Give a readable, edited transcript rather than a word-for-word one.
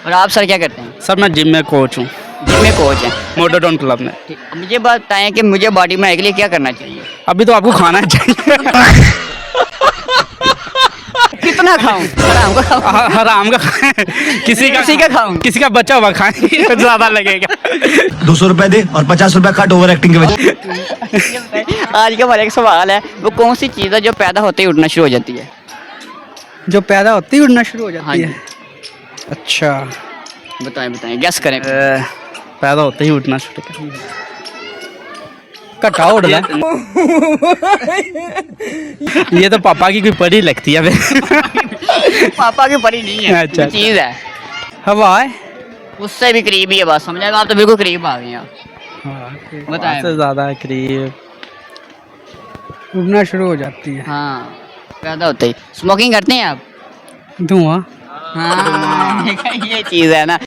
और आप सर क्या करते हैं? सर मैं जिम में कोच हूँ, जिम में कोच हैं। मोटरडॉन क्लब में। ठीक, मुझे बताएं कि मुझे बॉडी बनाने के लिए क्या करना चाहिए? अभी तो आपको खाना चाहिए। कितना खाऊं? हराम का खाऊं? हराम का खाएं, किसी का खाऊं? किसी का बचा हुआ खाएं, ज्यादा लगेगा। 200 रुपए दे और 50 रुपए कट ओवर एक्टिंग के वजह। आज का हमारा एक सवाल है, वो कौन सी चीज़ है जो पैदा होते ही उड़ना शुरू हो जाती है? जो पैदा होती ही उड़ना शुरू हो हाँ जाती जी। है। अच्छा, बताएं बताएं, गेस करें। पैदा होते ही उठना शुरू कर। कटा उड़ना। ये तो पापा की कोई परी लगती है। पापा की परी नहीं है, अच्छा। चीज़ है, हवा है। उससे भी करीब ही है। बात समझ आएगा, आप तो बिल्कुल करीब आ गए हैं आप। हाँ, बताएं। से ज्यादा करीब। उड़ना शुरू हो जाती है। हाँ, पैदा होते ही। स्मोकिंग करते हैं आप? धुआं। हाँ, ये चीज़ है ना।